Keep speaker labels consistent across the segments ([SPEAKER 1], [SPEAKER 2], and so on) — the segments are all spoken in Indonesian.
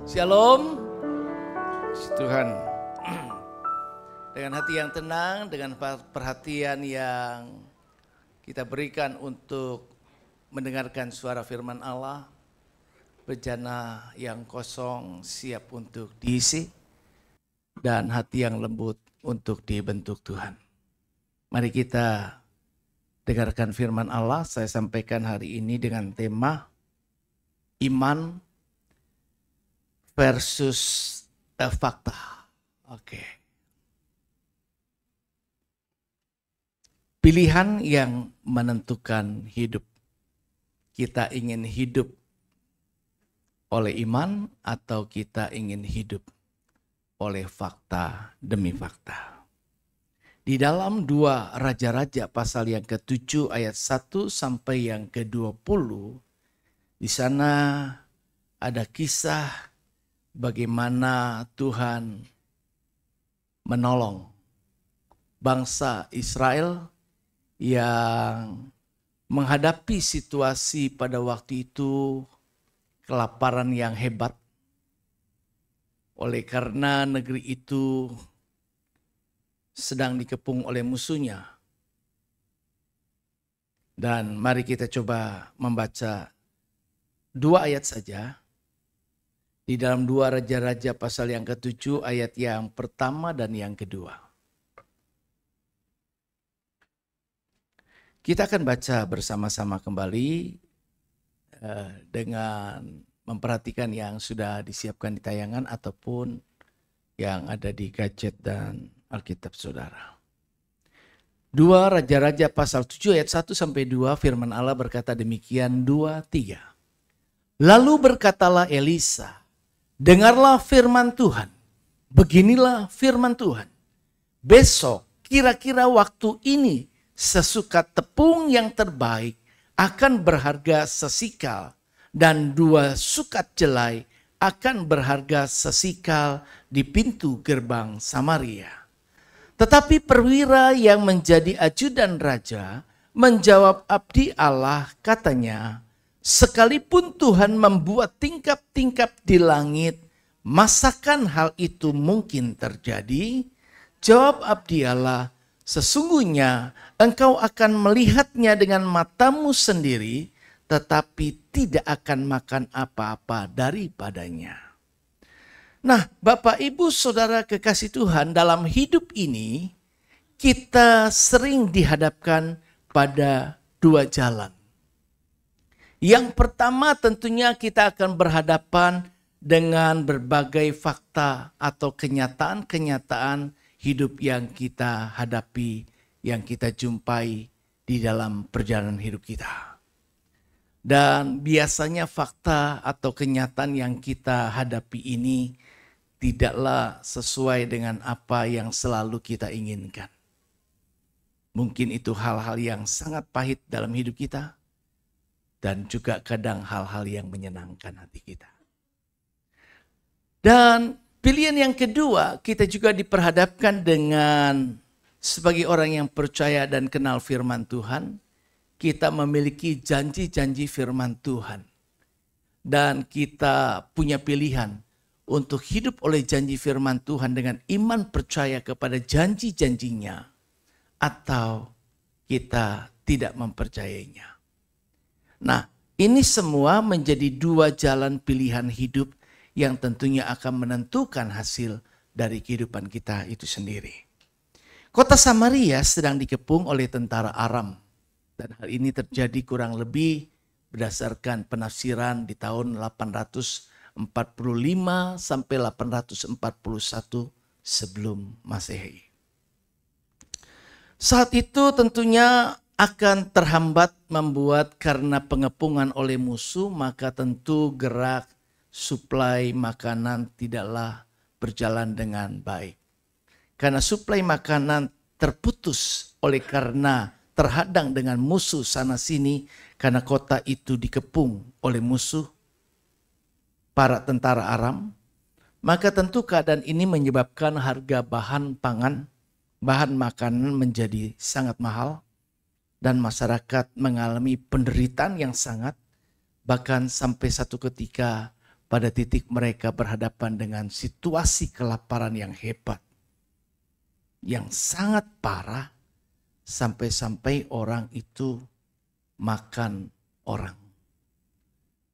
[SPEAKER 1] Shalom. Tuhan, dengan hati yang tenang, dengan perhatian yang kita berikan untuk mendengarkan suara firman Allah, bejana yang kosong siap untuk diisi, dan hati yang lembut untuk dibentuk Tuhan. Mari kita dengarkan firman Allah. Saya sampaikan hari ini dengan tema iman versus fakta. Oke. Pilihan yang menentukan hidup. Kita ingin hidup oleh iman atau kita ingin hidup oleh fakta demi fakta. Di dalam 2 Raja-Raja pasal yang ke-7 ayat 1 sampai yang ke-20, di sana ada kisah bagaimana Tuhan menolong bangsa Israel yang menghadapi situasi pada waktu itu kelaparan yang hebat. Oleh karena negeri itu sedang dikepung oleh musuhnya. Dan mari kita coba membaca 2 ayat saja. Di dalam 2 Raja-Raja pasal yang ke-7 ayat yang pertama dan yang kedua. Kita akan baca bersama-sama kembali dengan memperhatikan yang sudah disiapkan di tayangan ataupun yang ada di gadget dan Alkitab saudara. 2 Raja-Raja pasal 7 ayat 1 sampai 2 firman Allah berkata demikian 2-3. Lalu berkatalah Elisa, dengarlah firman Tuhan. Beginilah firman Tuhan. Besok kira-kira waktu ini sesukat tepung yang terbaik akan berharga sesikal dan 2 sukat jelai akan berharga sesikal di pintu gerbang Samaria. Tetapi perwira yang menjadi ajudan raja menjawab abdi Allah, katanya, sekalipun Tuhan membuat tingkap-tingkap di langit, masakan hal itu mungkin terjadi? Jawab abdi Allah, sesungguhnya engkau akan melihatnya dengan matamu sendiri, tetapi tidak akan makan apa-apa daripadanya. Nah, Bapak Ibu Saudara kekasih Tuhan, dalam hidup ini kita sering dihadapkan pada 2 jalan. Yang pertama tentunya kita akan berhadapan dengan berbagai fakta atau kenyataan-kenyataan hidup yang kita hadapi, yang kita jumpai di dalam perjalanan hidup kita. Dan biasanya fakta atau kenyataan yang kita hadapi ini tidaklah sesuai dengan apa yang selalu kita inginkan. Mungkin itu hal-hal yang sangat pahit dalam hidup kita. Dan juga kadang hal-hal yang menyenangkan hati kita. Dan pilihan yang kedua, kita juga diperhadapkan dengan sebagai orang yang percaya dan kenal firman Tuhan, kita memiliki janji-janji firman Tuhan. Dan kita punya pilihan untuk hidup oleh janji firman Tuhan dengan iman percaya kepada janji-janjinya, atau kita tidak mempercayainya. Nah, ini semua menjadi 2 jalan pilihan hidup yang tentunya akan menentukan hasil dari kehidupan kita itu sendiri. Kota Samaria sedang dikepung oleh tentara Aram. Dan hal ini terjadi kurang lebih berdasarkan penafsiran di tahun 845 sampai 841 sebelum Masehi. Saat itu tentunya akan terhambat membuat karena pengepungan oleh musuh, maka tentu gerak suplai makanan tidaklah berjalan dengan baik. Karena suplai makanan terputus oleh karena terhadang dengan musuh sana sini, karena kota itu dikepung oleh musuh para tentara Aram, maka tentu keadaan ini menyebabkan harga bahan pangan, bahan makanan menjadi sangat mahal, dan masyarakat mengalami penderitaan yang sangat, bahkan sampai satu ketika pada titik mereka berhadapan dengan situasi kelaparan yang hebat, yang sangat parah, sampai-sampai orang itu makan orang.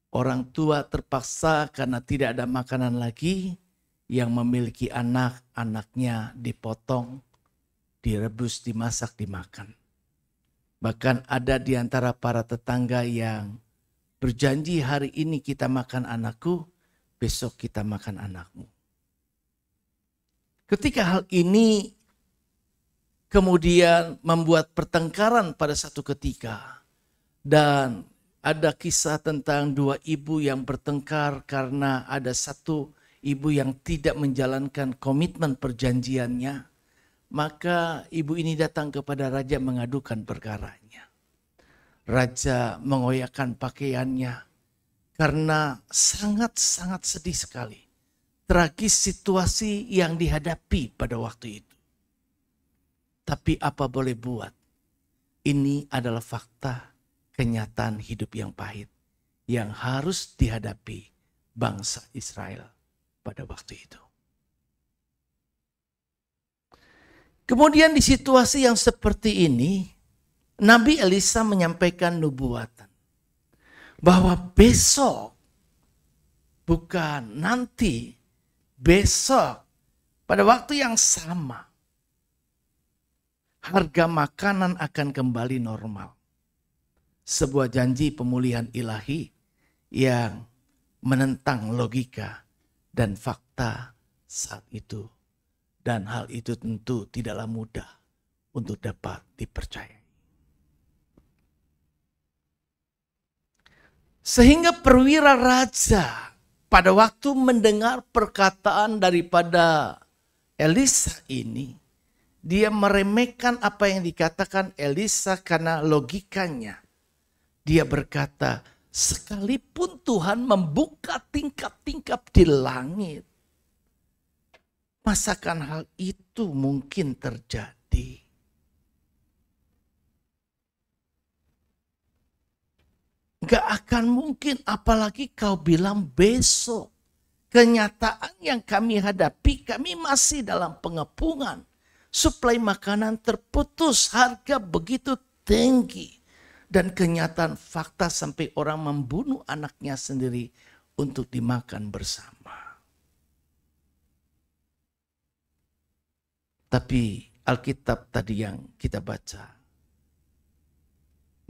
[SPEAKER 1] Orang tua terpaksa karena tidak ada makanan lagi, yang memiliki anak, anaknya dipotong, direbus, dimasak, dimakan. Bahkan ada di antara para tetangga yang berjanji, hari ini kita makan anakku, besok kita makan anakmu. Ketika hal ini kemudian membuat pertengkaran pada satu ketika, dan ada kisah tentang dua ibu yang bertengkar karena ada satu ibu yang tidak menjalankan komitmen perjanjiannya, maka ibu ini datang kepada raja mengadukan perkaranya. Raja mengoyakkan pakaiannya karena sangat-sangat sedih sekali. Tragis situasi yang dihadapi pada waktu itu. Tapi apa boleh buat? Ini adalah fakta, kenyataan hidup yang pahit yang harus dihadapi bangsa Israel pada waktu itu. Kemudian di situasi yang seperti ini, Nabi Elisa menyampaikan nubuatan bahwa besok, bukan nanti, besok pada waktu yang sama, harga makanan akan kembali normal. Sebuah janji pemulihan ilahi yang menentang logika dan fakta saat itu. Dan hal itu tentu tidaklah mudah untuk dapat dipercayai. Sehingga perwira raja pada waktu mendengar perkataan daripada Elisa ini, dia meremehkan apa yang dikatakan Elisa karena logikanya. Dia berkata, sekalipun Tuhan membuka tingkap-tingkap di langit, masakan hal itu mungkin terjadi? Gak akan mungkin, apalagi kau bilang besok. Kenyataan yang kami hadapi, kami masih dalam pengepungan. Suplai makanan terputus, harga begitu tinggi. Dan kenyataan fakta sampai orang membunuh anaknya sendiri untuk dimakan bersama. Tapi Alkitab tadi yang kita baca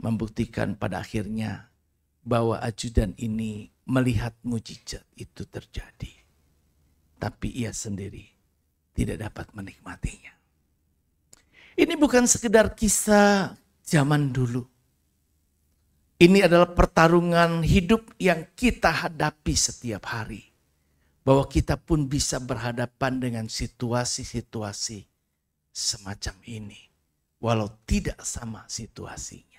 [SPEAKER 1] membuktikan pada akhirnya bahwa ajudan ini melihat mujizat itu terjadi. Tapi ia sendiri tidak dapat menikmatinya. Ini bukan sekedar kisah zaman dulu. Ini adalah pertarungan hidup yang kita hadapi setiap hari. Bahwa kita pun bisa berhadapan dengan situasi-situasi semacam ini. Walau tidak sama situasinya.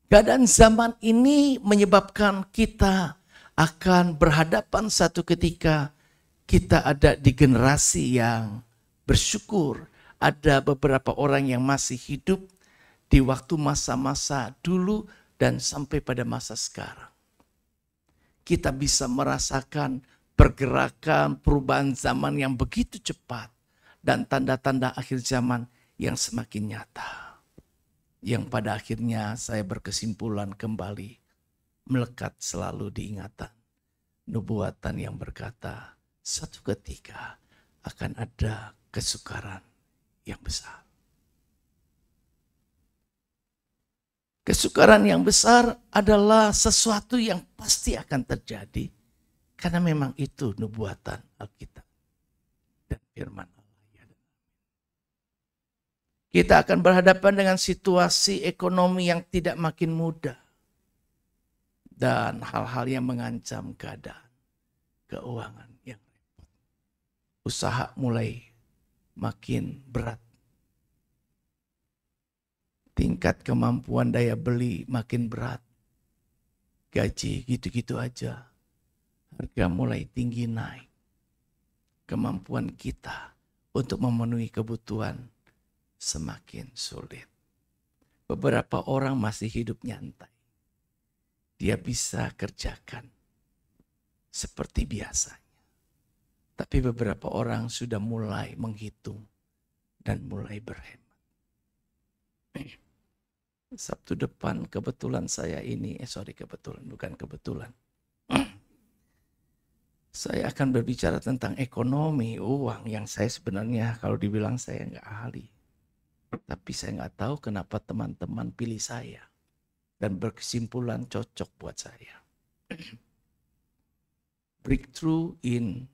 [SPEAKER 1] Keadaan zaman ini menyebabkan kita akan berhadapan satu ketika kita ada di generasi yang bersyukur. Ada beberapa orang yang masih hidup di waktu masa-masa dulu dan sampai pada masa sekarang. Kita bisa merasakan pergerakan perubahan zaman yang begitu cepat dan tanda-tanda akhir zaman yang semakin nyata. Yang pada akhirnya saya berkesimpulan kembali melekat selalu diingatan nubuatan yang berkata satu ketika akan ada kesukaran yang besar. Kesukaran yang besar adalah sesuatu yang pasti akan terjadi. Karena memang itu nubuatan Alkitab dan firman Allah. Kita akan berhadapan dengan situasi ekonomi yang tidak makin mudah. Dan hal-hal yang mengancam keadaan keuangan yang repot. Usaha mulai makin berat. Tingkat kemampuan daya beli makin berat. Gaji gitu-gitu aja. Harga mulai tinggi naik. Kemampuan kita untuk memenuhi kebutuhan semakin sulit. Beberapa orang masih hidup nyantai. Dia bisa kerjakan seperti biasanya. Tapi beberapa orang sudah mulai menghitung dan mulai berhemat. Sabtu depan kebetulan saya ini, bukan kebetulan. Saya akan berbicara tentang ekonomi, uang yang saya sebenarnya kalau dibilang saya nggak ahli. Tapi saya nggak tahu kenapa teman-teman pilih saya dan berkesimpulan cocok buat saya. Breakthrough in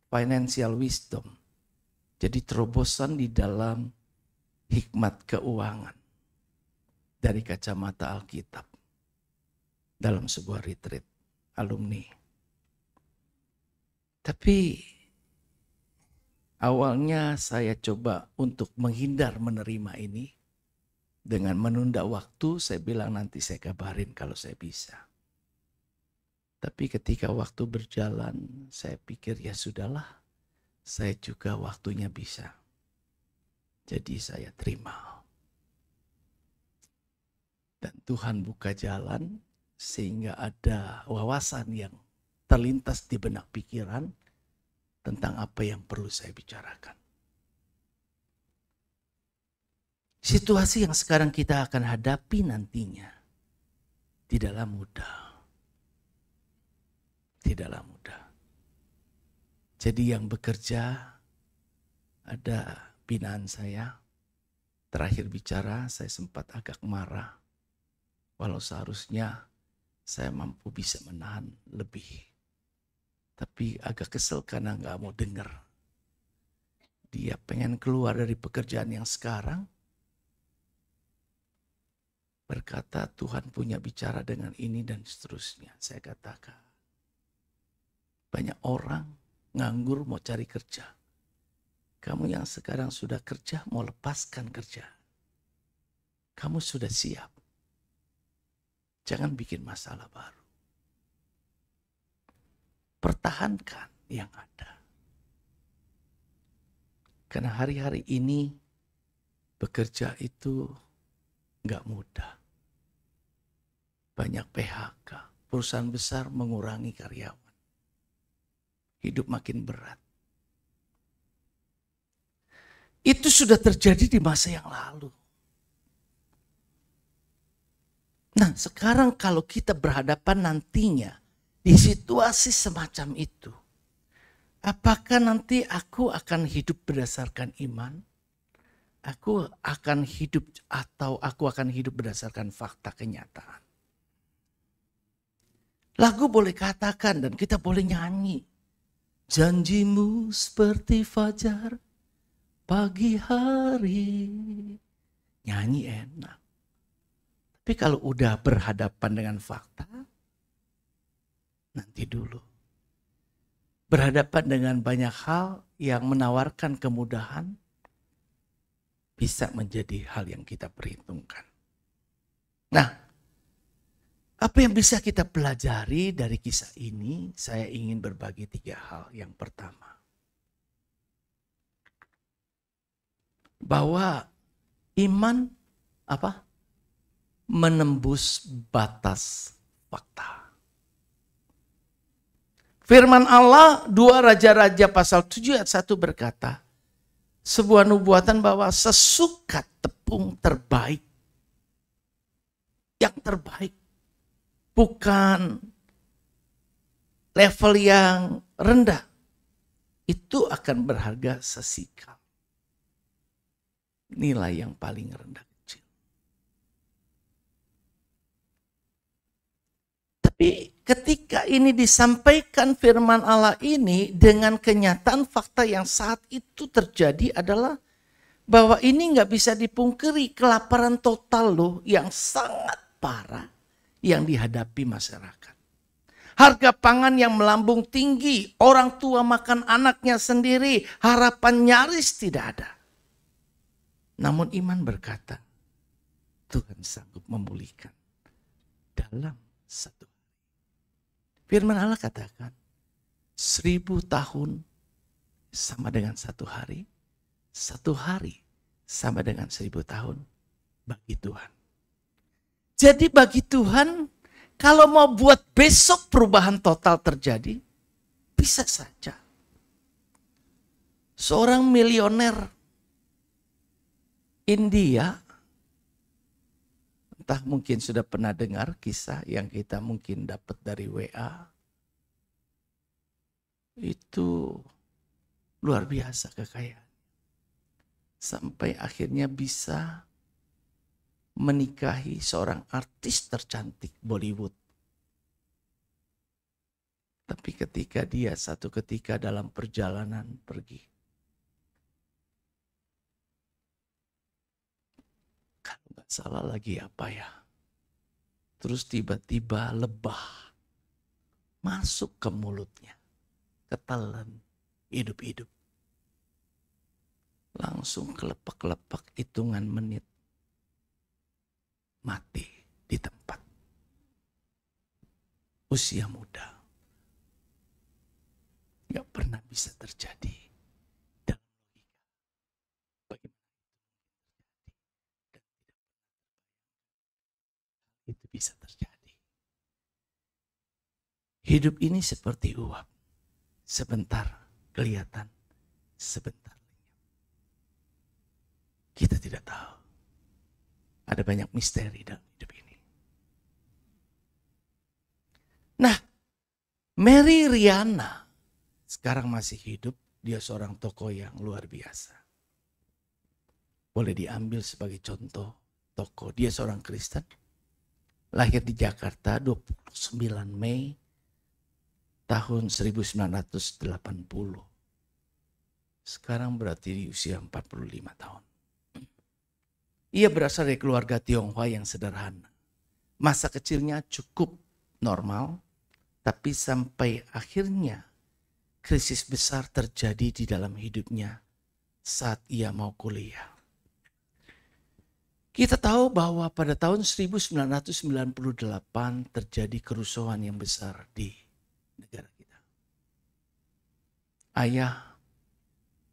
[SPEAKER 1] financial wisdom. Jadi terobosan di dalam hikmat keuangan dari kacamata Alkitab dalam sebuah retreat alumni. Tapi awalnya saya coba untuk menghindar menerima ini dengan menunda waktu. Saya bilang nanti saya kabarin kalau saya bisa. Tapi ketika waktu berjalan, saya pikir ya sudahlah, saya juga waktunya bisa. Jadi saya terima. Dan Tuhan buka jalan sehingga ada wawasan yang terlintas di benak pikiran tentang apa yang perlu saya bicarakan. Situasi yang sekarang kita akan hadapi nantinya tidaklah mudah. Tidaklah mudah. Jadi yang bekerja, ada binaan saya, terakhir bicara saya sempat agak marah. Walau seharusnya saya mampu bisa menahan lebih. Tapi agak kesel karena gak mau dengar. Dia pengen keluar dari pekerjaan yang sekarang. Berkata Tuhan punya bicara dengan ini dan seterusnya. Saya katakan. Banyak orang nganggur mau cari kerja. Kamu yang sekarang sudah kerja mau lepaskan kerja. Kamu sudah siap. Jangan bikin masalah baru. Pertahankan yang ada. Karena hari-hari ini bekerja itu gak mudah. Banyak PHK. Perusahaan besar mengurangi karyawan. Hidup makin berat. Itu sudah terjadi di masa yang lalu. Nah, sekarang kalau kita berhadapan nantinya di situasi semacam itu, apakah nanti aku akan hidup berdasarkan iman? Aku akan hidup atau aku akan hidup berdasarkan fakta kenyataan? Lagu boleh katakan dan kita boleh nyanyi. Janjimu seperti fajar pagi hari. Nyanyi enak. Tapi kalau udah berhadapan dengan fakta, nanti dulu. Berhadapan dengan banyak hal yang menawarkan kemudahan, bisa menjadi hal yang kita perhitungkan. Nah, apa yang bisa kita pelajari dari kisah ini? Saya ingin berbagi 3 hal. Yang pertama, bahwa iman menembus batas fakta. Firman Allah 2 Raja-Raja pasal 7 ayat 1 berkata, sebuah nubuatan bahwa sesukat tepung terbaik, yang terbaik, bukan level yang rendah, itu akan berharga sesikal. Nilai yang paling rendah kecil. Tapi ketika ini disampaikan firman Allah ini dengan kenyataan fakta yang saat itu terjadi adalah bahwa ini nggak bisa dipungkiri, kelaparan total loh yang sangat parah yang dihadapi masyarakat. Harga pangan yang melambung tinggi, orang tua makan anaknya sendiri, harapan nyaris tidak ada. Namun iman berkata, Tuhan sanggup memulihkan dalam 1 hari. Firman Allah katakan, 1000 tahun sama dengan 1 hari, 1 hari sama dengan 1000 tahun bagi Tuhan. Jadi bagi Tuhan, kalau mau buat besok perubahan total terjadi, Bisa saja. Seorang milioner India, entah mungkin sudah pernah dengar kisah yang kita mungkin dapat dari WA. Itu luar biasa kekayaan. Sampai akhirnya bisa menikahi seorang artis tercantik Bollywood. Tapi ketika dia satu ketika dalam perjalanan pergi, kalau nggak salah lagi apa ya, terus tiba-tiba lebah masuk ke mulutnya, ketelan hidup-hidup. Langsung kelepak-kelepak hitungan menit, mati di tempat. Usia muda. Gak pernah bisa terjadi dalam logika. Bagaimana itu bisa terjadi? Hidup ini seperti uap. Sebentar kelihatan, sebentar. Kita tidak tahu. Ada banyak misteri dalam hidup ini. Nah, Mary Riana sekarang masih hidup. Dia seorang tokoh yang luar biasa. Boleh diambil sebagai contoh tokoh. Dia seorang Kristen. Lahir di Jakarta 29 Mei tahun 1980. Sekarang berarti di usia 45 tahun. Ia berasal dari keluarga Tionghoa yang sederhana. Masa kecilnya cukup normal, tapi sampai akhirnya krisis besar terjadi di dalam hidupnya saat ia mau kuliah. Kita tahu bahwa pada tahun 1998 terjadi kerusuhan yang besar di negara kita. Ayah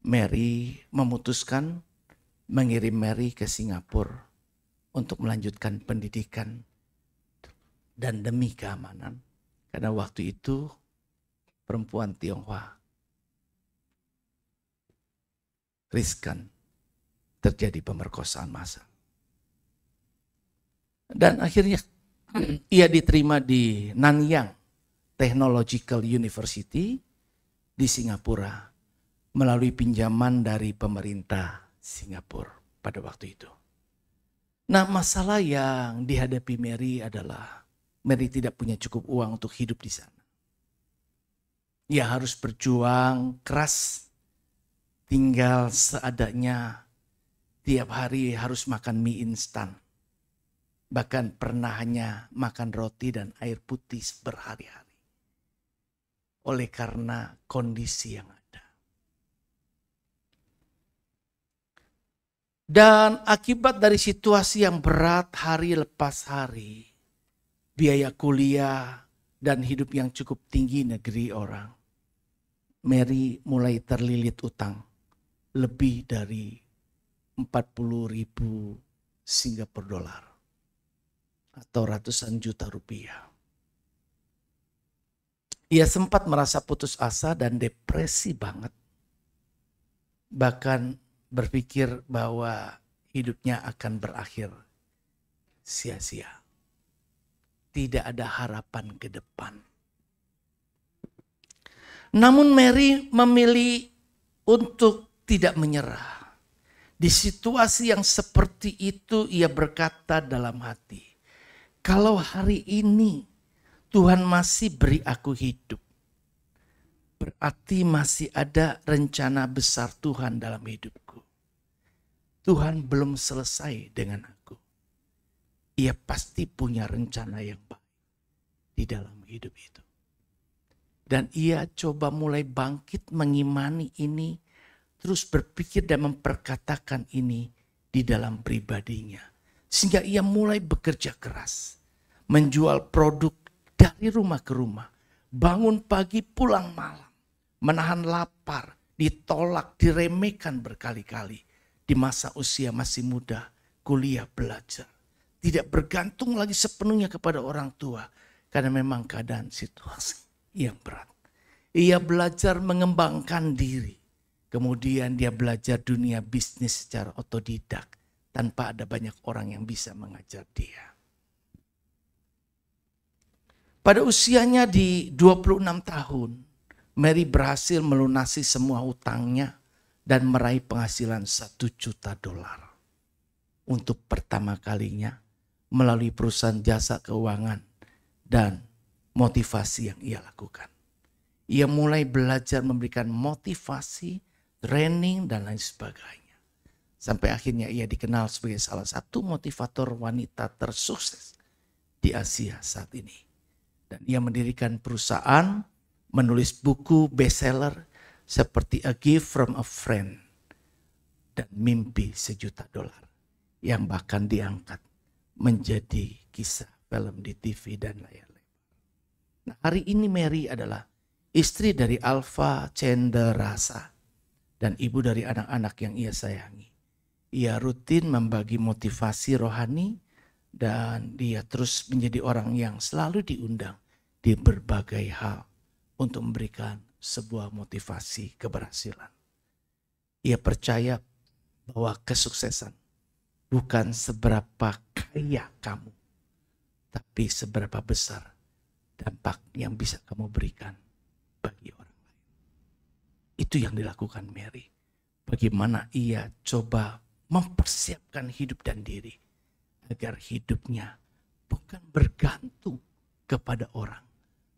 [SPEAKER 1] Mary memutuskan mengirim Mary ke Singapura untuk melanjutkan pendidikan dan demi keamanan. Karena waktu itu perempuan Tionghoa riskan terjadi pemerkosaan massal. Dan akhirnya ia diterima di Nanyang Technological University di Singapura melalui pinjaman dari pemerintah Singapura pada waktu itu. Nah, masalah yang dihadapi Mary adalah Mary tidak punya cukup uang untuk hidup di sana. Ia harus berjuang keras, tinggal seadanya, tiap hari harus makan mie instan. Bahkan pernah hanya makan roti dan air putih berhari-hari. Oleh karena kondisi yang ada. Dan akibat dari situasi yang berat hari lepas hari, biaya kuliah dan hidup yang cukup tinggi negeri orang, Mary mulai terlilit utang lebih dari 40.000 Singapura dolar atau ratusan juta rupiah. Ia sempat merasa putus asa dan depresi banget. Bahkan berpikir bahwa hidupnya akan berakhir sia-sia. Tidak ada harapan ke depan. Namun Mary memilih untuk tidak menyerah. Di situasi yang seperti itu ia berkata dalam hati, kalau hari ini Tuhan masih beri aku hidup, berarti masih ada rencana besar Tuhan dalam hidupku. Tuhan belum selesai dengan aku. Ia pasti punya rencana yang baik di dalam hidup itu. Dan ia coba mulai bangkit mengimani ini, terus berpikir dan memperkatakan ini di dalam pribadinya. Sehingga ia mulai bekerja keras, menjual produk dari rumah ke rumah, bangun pagi pulang malam, menahan lapar, ditolak, diremehkan berkali-kali. Di masa usia masih muda, kuliah belajar. Tidak bergantung lagi sepenuhnya kepada orang tua. Karena memang keadaan situasi yang berat. Ia belajar mengembangkan diri. Kemudian dia belajar dunia bisnis secara otodidak tanpa ada banyak orang yang bisa mengajar dia. Pada usianya di 26 tahun, Mary berhasil melunasi semua hutangnya dan meraih penghasilan $1 juta. Untuk pertama kalinya melalui perusahaan jasa keuangan dan motivasi yang ia lakukan. Ia mulai belajar memberikan motivasi, training, dan lain sebagainya. Sampai akhirnya ia dikenal sebagai salah satu motivator wanita tersukses di Asia saat ini. Dan ia mendirikan perusahaan, menulis buku bestseller seperti A Gift from a Friend dan Mimpi $1 juta yang bahkan diangkat menjadi kisah film di TV dan layar lebar. Nah, hari ini Mary adalah istri dari Alpha Cenderasa dan ibu dari anak-anak yang ia sayangi. Ia rutin membagi motivasi rohani dan dia terus menjadi orang yang selalu diundang di berbagai hal untuk memberikan sebuah motivasi keberhasilan. Ia percaya bahwa kesuksesan bukan seberapa kaya kamu, tapi seberapa besar dampak yang bisa kamu berikan bagi orang lain. Itu yang dilakukan Mary. Bagaimana ia coba mempersiapkan hidup dan diri agar hidupnya bukan bergantung kepada orang,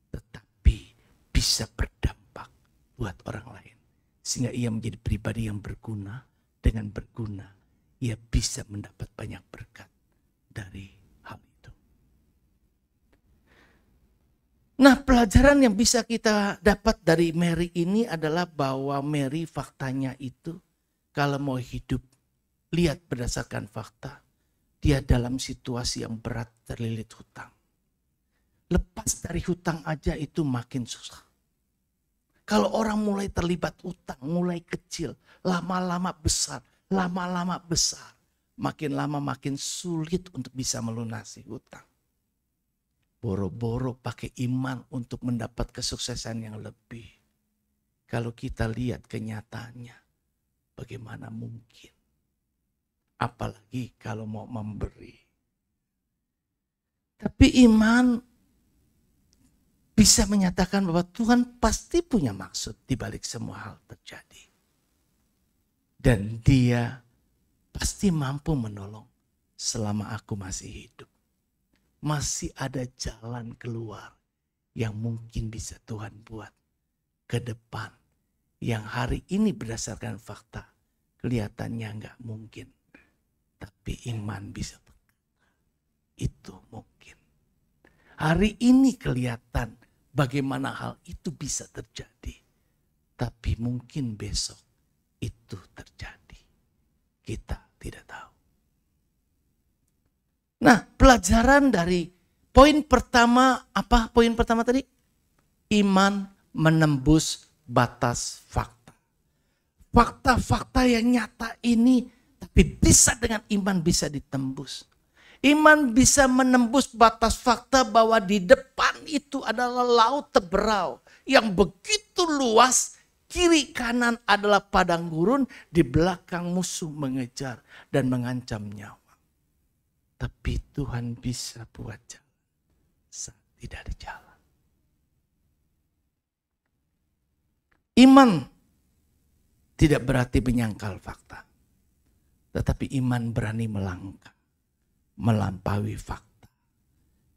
[SPEAKER 1] tetapi bisa berdampak buat orang lain. Sehingga ia menjadi pribadi yang berguna. Dengan berguna, ia bisa mendapat banyak berkat dari hal itu. Nah, pelajaran yang bisa kita dapat dari Mary ini adalah bahwa Mary faktanya itu kalau mau hidup, lihat berdasarkan fakta, dia dalam situasi yang berat terlilit hutang. Lepas dari hutang aja itu makin susah. Kalau orang mulai terlibat hutang, mulai kecil, lama-lama besar, lama-lama besar. Makin lama makin sulit untuk bisa melunasi hutang. Boro-boro pakai iman untuk mendapat kesuksesan yang lebih. Kalau kita lihat kenyataannya, bagaimana mungkin? Apalagi kalau mau memberi. Tapi iman bisa menyatakan bahwa Tuhan pasti punya maksud di balik semua hal terjadi. Dan Dia pasti mampu menolong selama aku masih hidup. Masih ada jalan keluar yang mungkin bisa Tuhan buat ke depan. Yang hari ini berdasarkan fakta kelihatannya nggak mungkin. Tapi iman bisa berkata, itu mungkin. Hari ini kelihatan bagaimana hal itu bisa terjadi. Tapi mungkin besok itu terjadi. Kita tidak tahu. Nah, pelajaran dari poin pertama, apa poin pertama tadi? Iman menembus batas fakta. Fakta-fakta yang nyata ini tapi bisa dengan iman bisa ditembus. Iman bisa menembus batas fakta bahwa di depan itu adalah laut Teberau yang begitu luas, kiri kanan adalah padang gurun, di belakang musuh mengejar dan mengancam nyawa. Tapi Tuhan bisa buat jalan saat tidak ada jalan. Iman tidak berarti menyangkal fakta. Tetapi iman berani melangkah, melampaui fakta.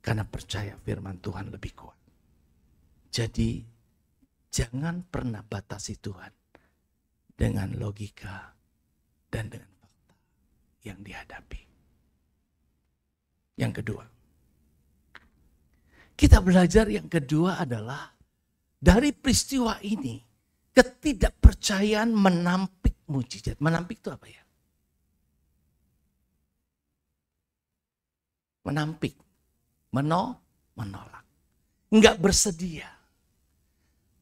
[SPEAKER 1] Karena percaya firman Tuhan lebih kuat. Jadi jangan pernah batasi Tuhan dengan logika dan dengan fakta yang dihadapi. Yang kedua, kita belajar yang kedua adalah dari peristiwa ini ketidakpercayaan menampik mujizat. Menampik itu apa ya? Menampik, menolak, enggak bersedia.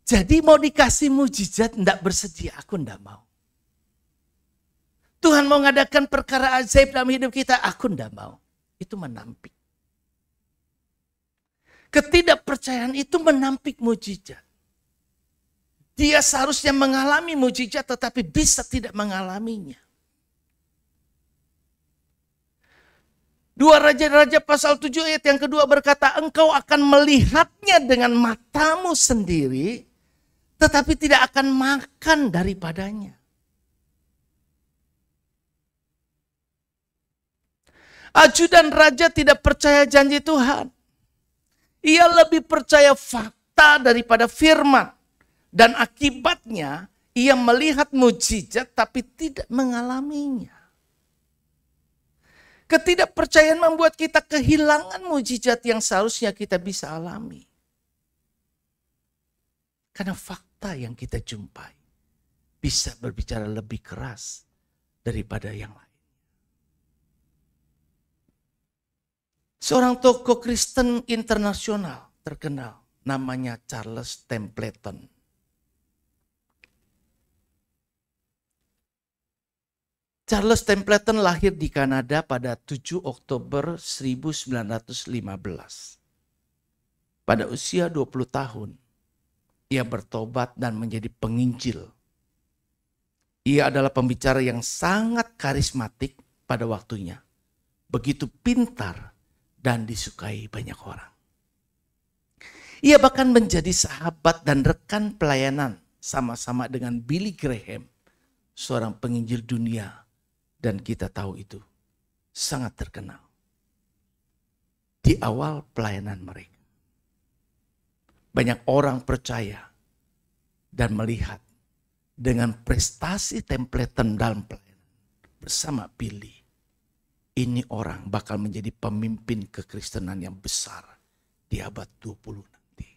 [SPEAKER 1] Jadi mau dikasih mujizat enggak bersedia, aku enggak mau. Tuhan mau ngadakan perkara ajaib dalam hidup kita, aku enggak mau. Itu menampik. Ketidakpercayaan itu menampik mujizat. Dia seharusnya mengalami mujizat tetapi bisa tidak mengalaminya. 2 Raja-Raja pasal 7 ayat yang kedua berkata, engkau akan melihatnya dengan matamu sendiri, tetapi tidak akan makan daripadanya. Ajudan raja tidak percaya janji Tuhan. Ia lebih percaya fakta daripada firman. Dan akibatnya ia melihat mujizat tapi tidak mengalaminya. Ketidakpercayaan membuat kita kehilangan mujizat yang seharusnya kita bisa alami. Karena fakta yang kita jumpai bisa berbicara lebih keras daripada yang lain. Seorang tokoh Kristen internasional terkenal namanya Charles Templeton. Charles Templeton lahir di Kanada pada 7 Oktober 1915. Pada usia 20 tahun, ia bertobat dan menjadi penginjil. Ia adalah pembicara yang sangat karismatik pada waktunya. Begitu pintar dan disukai banyak orang. Ia bahkan menjadi sahabat dan rekan pelayanan sama-sama dengan Billy Graham, seorang penginjil dunia. Dan kita tahu itu sangat terkenal di awal pelayanan mereka. Banyak orang percaya dan melihat dengan prestasi Templeton dalam pelayanan bersama Billy. Ini orang bakal menjadi pemimpin kekristenan yang besar di abad 20 nanti.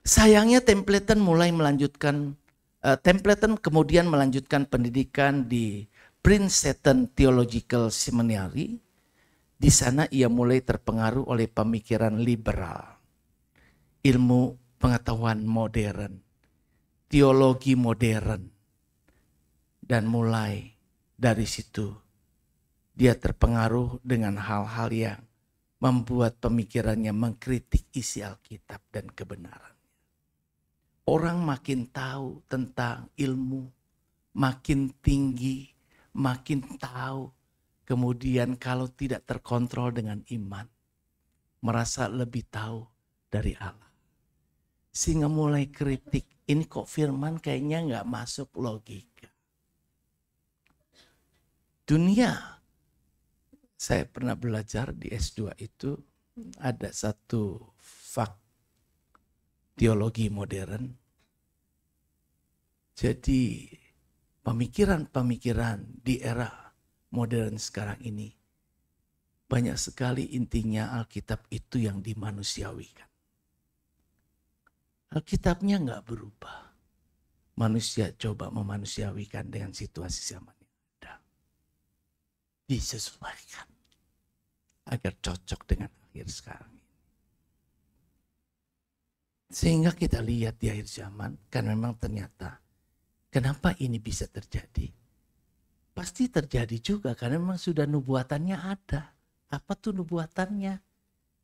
[SPEAKER 1] Sayangnya Templeton kemudian melanjutkan pendidikan di Princeton Theological Seminary. Di sana ia mulai terpengaruh oleh pemikiran liberal, ilmu pengetahuan modern, teologi modern. Dan mulai dari situ dia terpengaruh dengan hal-hal yang membuat pemikirannya mengkritik isi Alkitab dan kebenaran. Orang makin tahu tentang ilmu, makin tinggi, makin tahu. Kemudian kalau tidak terkontrol dengan iman, merasa lebih tahu dari Allah. Sehingga mulai kritik, ini kok firman kayaknya nggak masuk logika. Dunia, saya pernah belajar di S2 itu, ada satu teologi modern. Jadi pemikiran-pemikiran di era modern sekarang ini banyak sekali intinya Alkitab itu yang dimanusiawikan. Alkitabnya nggak berubah. Manusia coba memanusiawikan dengan situasi zaman yang ada. Disesuaikan agar cocok dengan akhir sekarang. Sehingga kita lihat di akhir zaman, kan memang ternyata kenapa ini bisa terjadi? Pasti terjadi juga karena memang sudah nubuatannya ada. Apa tuh nubuatannya?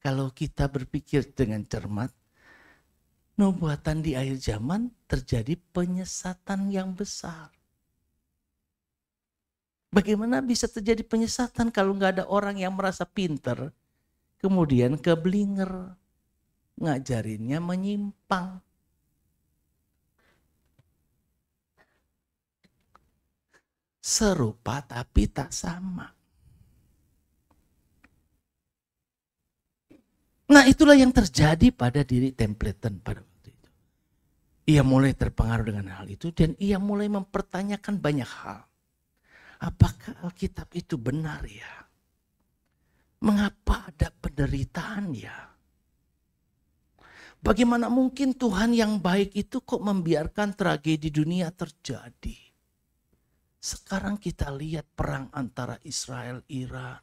[SPEAKER 1] Kalau kita berpikir dengan cermat, nubuatan di akhir zaman terjadi penyesatan yang besar. Bagaimana bisa terjadi penyesatan kalau nggak ada orang yang merasa pinter, kemudian keblinger, ngajarinnya menyimpang. Serupa tapi tak sama. Nah, itulah yang terjadi pada diri Templeton pada waktu itu. Ia mulai terpengaruh dengan hal itu dan ia mulai mempertanyakan banyak hal. Apakah Alkitab itu benar ya? Mengapa ada penderitaan ya? Bagaimana mungkin Tuhan yang baik itu kok membiarkan tragedi dunia terjadi? Sekarang kita lihat perang antara Israel, Iran,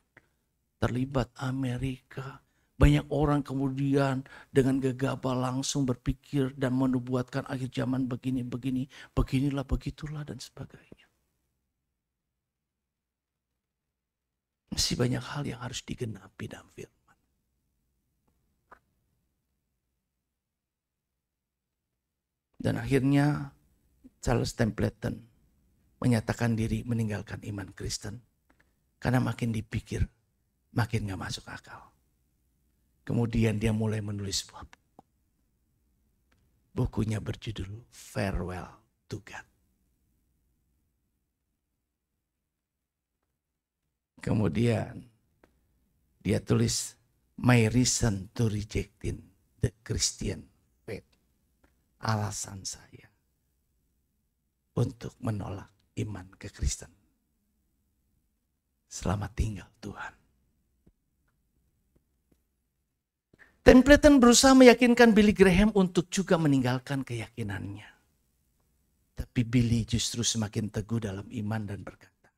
[SPEAKER 1] terlibat Amerika. Banyak orang kemudian dengan gegabah langsung berpikir dan menubuatkan akhir zaman begini-begini, beginilah, begitulah dan sebagainya. Masih banyak hal yang harus digenapi dalam firman. Dan akhirnya Charles Templeton menyatakan diri meninggalkan iman Kristen. Karena makin dipikir, makin gak masuk akal. Kemudian dia mulai menulis sebuah buku. Bukunya berjudul Farewell to God. Kemudian dia tulis My reason to rejecting the Christian faith. Alasan saya untuk menolak iman kekristen. Selamat tinggal Tuhan. Templeton berusaha meyakinkan Billy Graham untuk juga meninggalkan keyakinannya. Tapi Billy justru semakin teguh dalam iman dan berkata,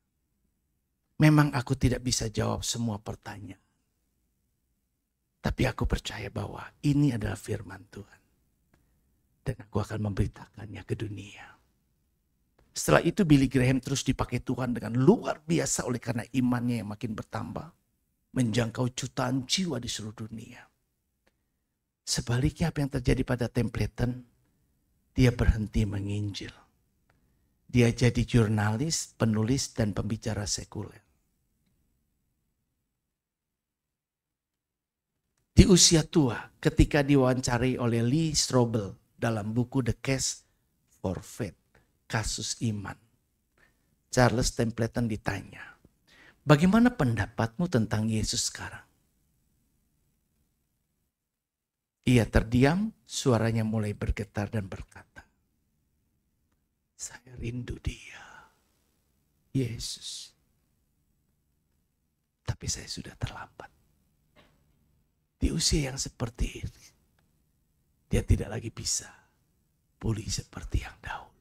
[SPEAKER 1] memang aku tidak bisa jawab semua pertanyaan. Tapi aku percaya bahwa ini adalah firman Tuhan. Dan aku akan memberitakannya ke dunia. Setelah itu Billy Graham terus dipakai Tuhan dengan luar biasa oleh karena imannya yang makin bertambah. Menjangkau jutaan jiwa di seluruh dunia. Sebaliknya apa yang terjadi pada Templeton, dia berhenti menginjil. Dia jadi jurnalis, penulis, dan pembicara sekuler. Di usia tua, ketika diwawancari oleh Lee Strobel dalam buku The Case for Faith, Kasus Iman, Charles Templeton ditanya, bagaimana pendapatmu tentang Yesus sekarang? Ia terdiam, suaranya mulai bergetar dan berkata, saya rindu dia, Yesus. Tapi saya sudah terlambat. Di usia yang seperti ini, dia tidak lagi bisa pulih seperti yang dahulu.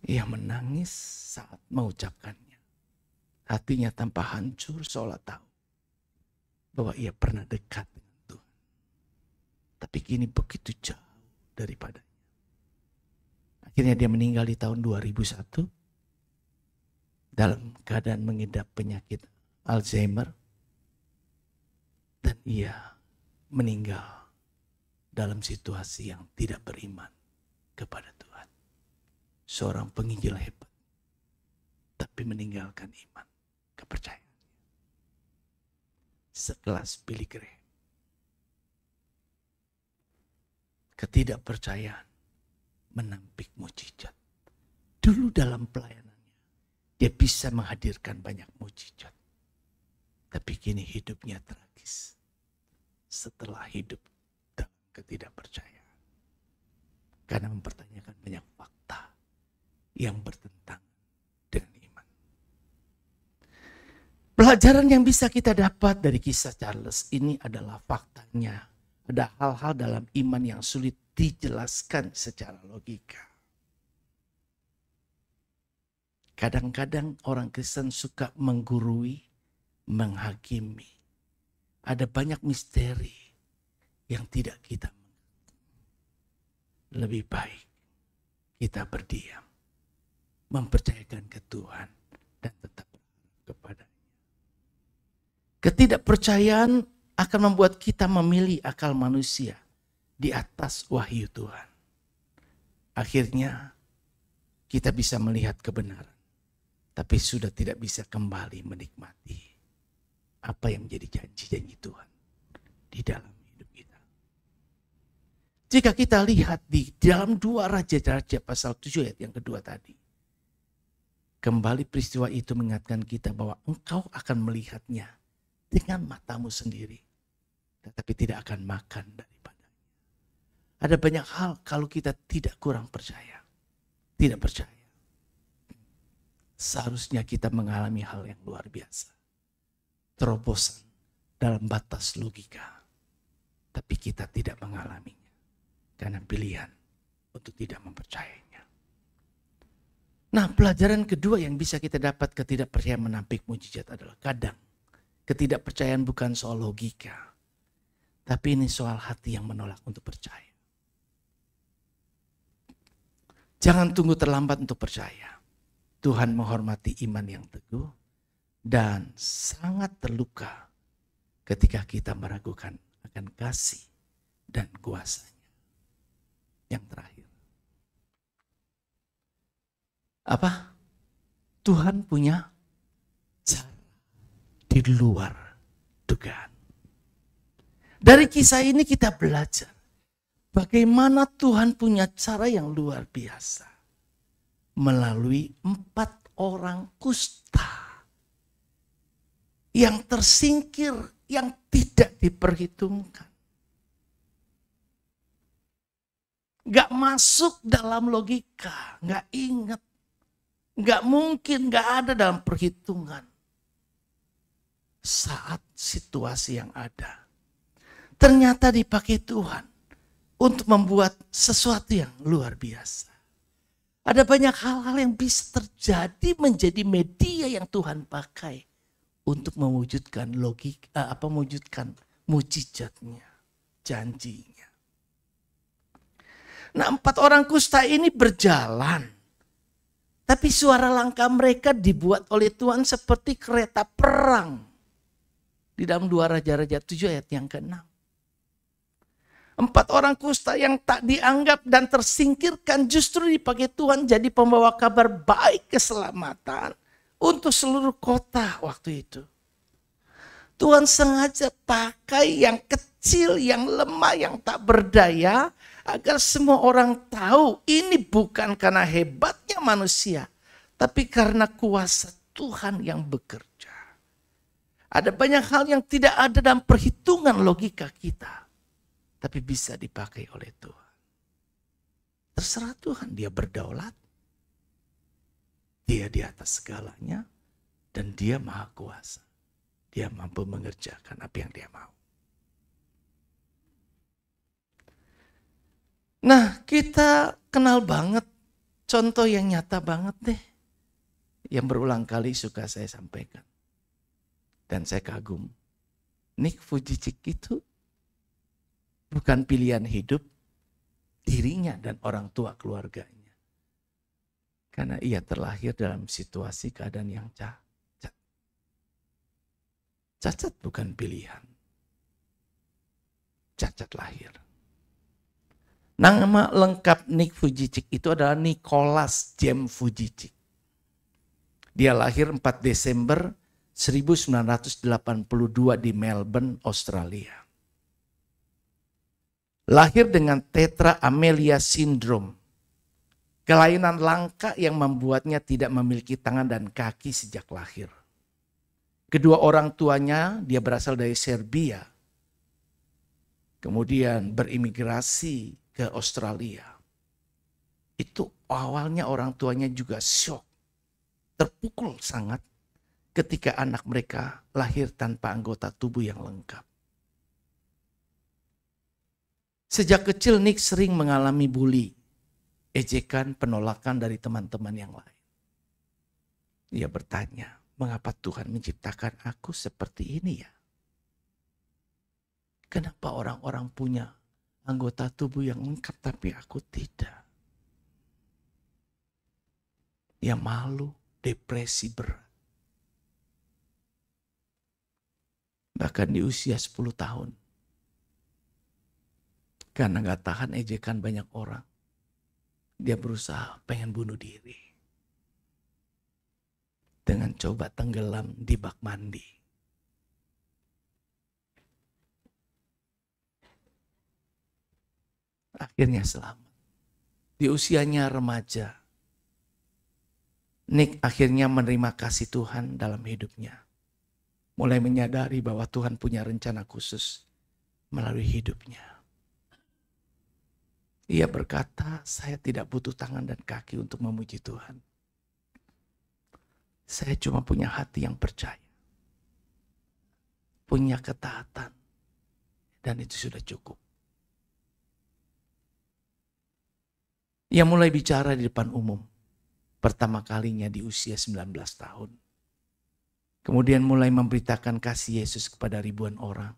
[SPEAKER 1] Ia menangis saat mengucapkannya. Hatinya tanpa hancur seolah tahu bahwa ia pernah dekat dengan Tuhan. Tapi kini begitu jauh daripadanya. Akhirnya dia meninggal di tahun 2001 dalam keadaan mengidap penyakit Alzheimer. Dan ia meninggal dalam situasi yang tidak beriman kepada Tuhan. Seorang penginjil hebat, tapi meninggalkan iman, kepercayaan. Sekelas Billy Graham. Ketidakpercayaan menampik mujizat. Dulu dalam pelayanannya, dia bisa menghadirkan banyak mujizat. Tapi kini hidupnya tragis. Setelah hidup dalam ketidakpercayaan. Karena mempertanyakan banyak fakta yang bertentangan dengan iman. Pelajaran yang bisa kita dapat dari kisah Charles ini adalah faktanya. Ada hal-hal dalam iman yang sulit dijelaskan secara logika. Kadang-kadang orang Kristen suka menggurui, menghakimi. Ada banyak misteri yang tidak kita mengerti. Lebih baik kita berdiam, mempercayakan ke Tuhan dan tetap kepadanya. Ketidakpercayaan akan membuat kita memilih akal manusia di atas wahyu Tuhan. Akhirnya kita bisa melihat kebenaran, tapi sudah tidak bisa kembali menikmati apa yang menjadi janji-janji Tuhan di dalam hidup kita. Jika kita lihat di dalam 2 Raja-Raja pasal 7 ayat yang kedua tadi. Kembali peristiwa itu mengingatkan kita bahwa engkau akan melihatnya dengan matamu sendiri. Tetapi tidak akan makan daripadanya. Ada banyak hal kalau kita tidak kurang percaya. Tidak percaya. Seharusnya kita mengalami hal yang luar biasa. Terobosan dalam batas logika. Tapi kita tidak mengalaminya. Karena pilihan untuk tidak mempercayainya. Nah, pelajaran kedua yang bisa kita dapat ketidakpercayaan menampik mujizat adalah kadang ketidakpercayaan bukan soal logika. Tapi ini soal hati yang menolak untuk percaya. Jangan tunggu terlambat untuk percaya. Tuhan menghormati iman yang teguh dan sangat terluka ketika kita meragukan akan kasih dan kuasanya. Yang terakhir. Apa? Tuhan punya cara di luar dugaan. Dari kisah ini kita belajar bagaimana Tuhan punya cara yang luar biasa melalui 4 orang kusta yang tersingkir, yang tidak diperhitungkan. Gak masuk dalam logika, gak ingat, gak mungkin, gak ada dalam perhitungan saat situasi yang ada. Ternyata dipakai Tuhan untuk membuat sesuatu yang luar biasa. Ada banyak hal-hal yang bisa terjadi menjadi media yang Tuhan pakai untuk mewujudkan mewujudkan mujizatnya, janjinya. Nah, 4 orang kusta ini berjalan. Tapi suara langkah mereka dibuat oleh Tuhan seperti kereta perang. Di dalam 2 Raja-Raja 7 ayat yang ke-6. 4 orang kusta yang tak dianggap dan tersingkirkan justru dipakai Tuhan jadi pembawa kabar baik keselamatan untuk seluruh kota waktu itu. Tuhan sengaja pakai yang kecil, yang lemah, yang tak berdaya agar semua orang tahu ini bukan karena hebatnya manusia, tapi karena kuasa Tuhan yang bekerja. Ada banyak hal yang tidak ada dalam perhitungan logika kita, tapi bisa dipakai oleh Tuhan. Terserah Tuhan, dia berdaulat. Dia di atas segalanya dan dia maha kuasa. Dia mampu mengerjakan apa yang dia mau. Nah, kita kenal banget contoh yang nyata banget deh. Yang berulang kali suka saya sampaikan. Dan saya kagum. Nick Vujicic itu bukan pilihan hidup dirinya dan orang tua keluarganya. Karena ia terlahir dalam situasi keadaan yang cacat. Cacat bukan pilihan. Cacat lahir. Nama lengkap Nick Vujicic itu adalah Nicholas James Vujicic. Dia lahir 4 Desember 1982 di Melbourne, Australia. Lahir dengan tetra amelia syndrome. Kelainan langka yang membuatnya tidak memiliki tangan dan kaki sejak lahir. Kedua orang tuanya, dia berasal dari Serbia. Kemudian berimigrasi ke Australia. Itu awalnya orang tuanya juga syok. Terpukul sangat ketika anak mereka lahir tanpa anggota tubuh yang lengkap. Sejak kecil Nick sering mengalami bully, ejekan, penolakan dari teman-teman yang lain. Ia bertanya, mengapa Tuhan menciptakan aku seperti ini ya? Kenapa orang-orang punya anggota tubuh yang lengkap tapi aku tidak? Ia malu, depresi berat. Bahkan di usia 10 tahun. Karena gak tahan ejekan banyak orang. Dia berusaha pengen bunuh diri. Dengan coba tenggelam di bak mandi. Akhirnya selamat. Di usianya remaja, Nick akhirnya menerima kasih Tuhan dalam hidupnya. Mulai menyadari bahwa Tuhan punya rencana khusus melalui hidupnya. Ia berkata, saya tidak butuh tangan dan kaki untuk memuji Tuhan. Saya cuma punya hati yang percaya. Punya ketaatan. Dan itu sudah cukup. Ia mulai bicara di depan umum. Pertama kalinya di usia 19 tahun. Kemudian mulai memberitakan kasih Yesus kepada ribuan orang.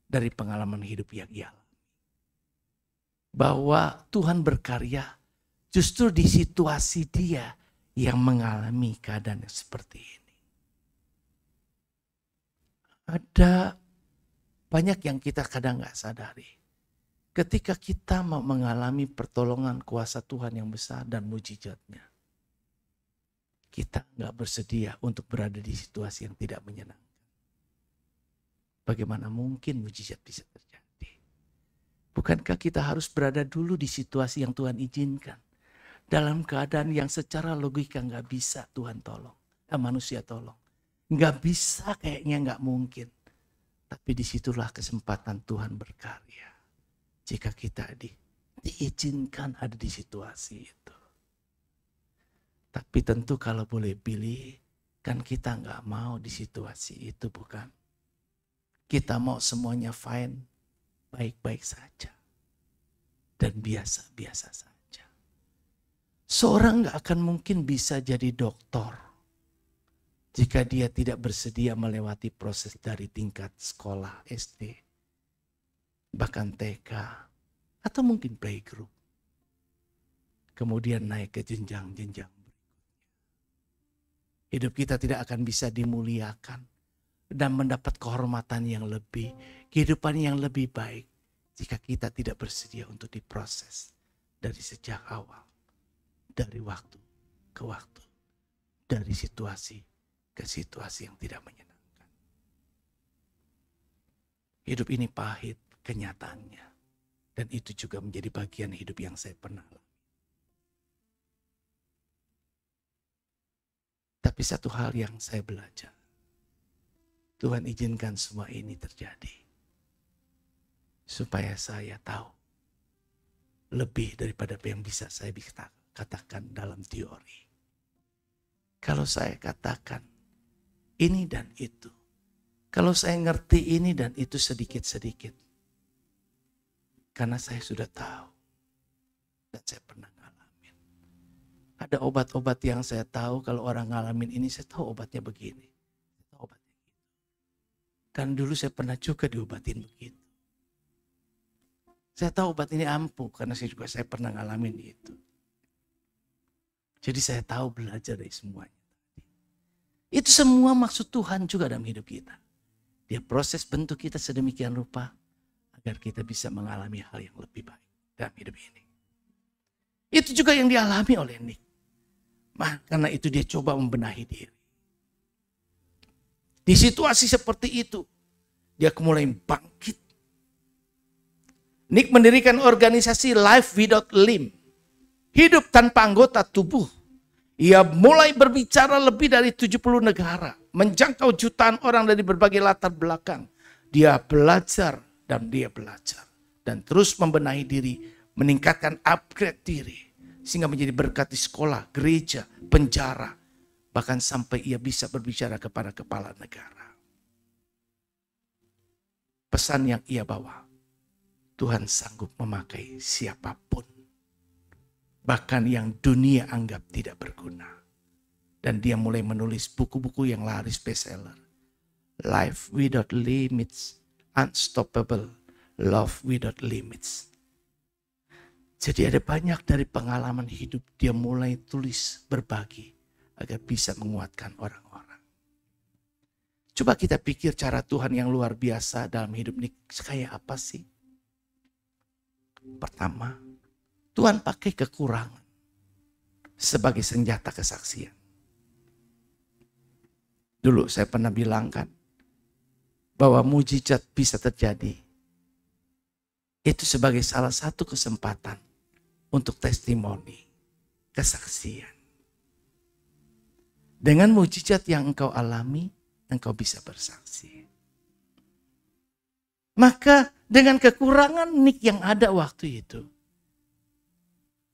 [SPEAKER 1] Dari pengalaman hidup yang ia alami. Bahwa Tuhan berkarya justru di situasi dia yang mengalami keadaan seperti ini. Ada banyak yang kita kadang gak sadari. Ketika kita mau mengalami pertolongan kuasa Tuhan yang besar dan mujizatnya, kita gak bersedia untuk berada di situasi yang tidak menyenangkan. Bagaimana mungkin mujizat bisa terjadi? Bukankah kita harus berada dulu di situasi yang Tuhan izinkan? Dalam keadaan yang secara logika gak bisa Tuhan tolong. Manusia tolong. Gak bisa, kayaknya gak mungkin. Tapi disitulah kesempatan Tuhan berkarya. Jika kita diizinkan ada di situasi itu. Tapi tentu kalau boleh pilih, kan kita gak mau di situasi itu, bukan? Kita mau semuanya fine, baik-baik saja. Dan biasa-biasa saja. Seorang gak akan mungkin bisa jadi dokter jika dia tidak bersedia melewati proses dari tingkat sekolah SD, bahkan TK, atau mungkin playgroup. Kemudian naik ke jenjang-jenjang berikutnya. Hidup kita tidak akan bisa dimuliakan dan mendapat kehormatan yang lebih, kehidupan yang lebih baik jika kita tidak bersedia untuk diproses dari sejak awal. Dari waktu ke waktu, dari situasi ke situasi yang tidak menyenangkan. Hidup ini pahit kenyataannya. Dan itu juga menjadi bagian hidup yang saya pernah alami. Tapi satu hal yang saya belajar. Tuhan izinkan semua ini terjadi. Supaya saya tahu. Lebih daripada apa yang bisa saya katakan dalam teori. Kalau saya katakan ini dan itu. Kalau saya ngerti ini dan itu sedikit-sedikit. Karena saya sudah tahu. Dan saya pernah ngalamin. Ada obat-obat yang saya tahu kalau orang ngalamin ini saya tahu obatnya begini. Saya tahu obatnya gitu. Kan dulu saya pernah juga diobatin begitu. Saya tahu obat ini ampuh karena saya pernah ngalamin itu. Jadi saya tahu belajar dari semuanya. Itu semua maksud Tuhan juga dalam hidup kita. Dia proses bentuk kita sedemikian rupa agar kita bisa mengalami hal yang lebih baik dalam hidup ini. Itu juga yang dialami oleh Nick. Karena itu dia coba membenahi diri. Di situasi seperti itu, dia mulai bangkit. Nick mendirikan organisasi Life Without Limb. Hidup tanpa anggota tubuh. Ia mulai berbicara lebih dari 70 negara. Menjangkau jutaan orang dari berbagai latar belakang. Dia belajar dan dia belajar. Dan terus membenahi diri. Meningkatkan upgrade diri. Sehingga menjadi berkat di sekolah, gereja, penjara. Bahkan sampai ia bisa berbicara kepada kepala negara. Pesan yang ia bawa. Tuhan sanggup memakai siapapun. Bahkan yang dunia anggap tidak berguna. Dan dia mulai menulis buku-buku yang laris bestseller. Life Without Limits, Unstoppable, Love Without Limits. Jadi ada banyak dari pengalaman hidup dia mulai tulis berbagi. Agar bisa menguatkan orang-orang. Coba kita pikir cara Tuhan yang luar biasa dalam hidup ini kayak apa sih? Pertama, Tuhan pakai kekurangan sebagai senjata kesaksian. Dulu saya pernah bilangkan bahwa mujizat bisa terjadi. Itu sebagai salah satu kesempatan untuk testimoni, kesaksian. Dengan mujizat yang engkau alami, engkau bisa bersaksi. Maka dengan kekurangan Nick yang ada waktu itu,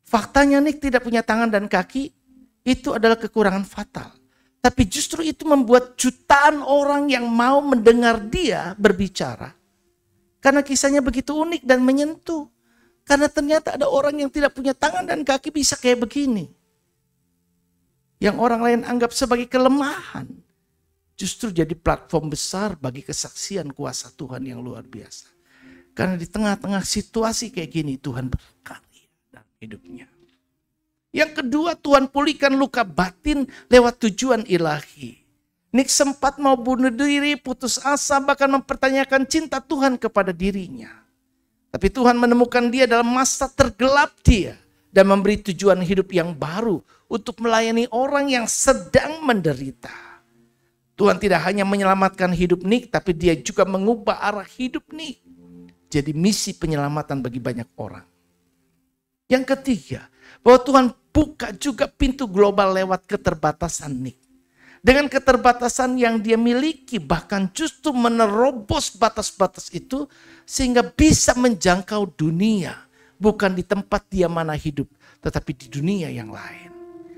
[SPEAKER 1] faktanya Nick tidak punya tangan dan kaki, itu adalah kekurangan fatal. Tapi justru itu membuat jutaan orang yang mau mendengar dia berbicara. Karena kisahnya begitu unik dan menyentuh. Karena ternyata ada orang yang tidak punya tangan dan kaki bisa kayak begini. Yang orang lain anggap sebagai kelemahan. Justru jadi platform besar bagi kesaksian kuasa Tuhan yang luar biasa. Karena di tengah-tengah situasi kayak gini Tuhan berkarya dalam hidupnya. Yang kedua, Tuhan pulihkan luka batin lewat tujuan ilahi. Nick sempat mau bunuh diri, putus asa, bahkan mempertanyakan cinta Tuhan kepada dirinya. Tapi Tuhan menemukan dia dalam masa tergelap dia dan memberi tujuan hidup yang baru untuk melayani orang yang sedang menderita. Tuhan tidak hanya menyelamatkan hidup Nick, tapi dia juga mengubah arah hidup Nick. Jadi misi penyelamatan bagi banyak orang. Yang ketiga, bahwa Tuhan buka juga pintu global lewat keterbatasan Nick. Dengan keterbatasan yang dia miliki, bahkan justru menerobos batas-batas itu sehingga bisa menjangkau dunia. Bukan di tempat dia mana hidup, tetapi di dunia yang lain.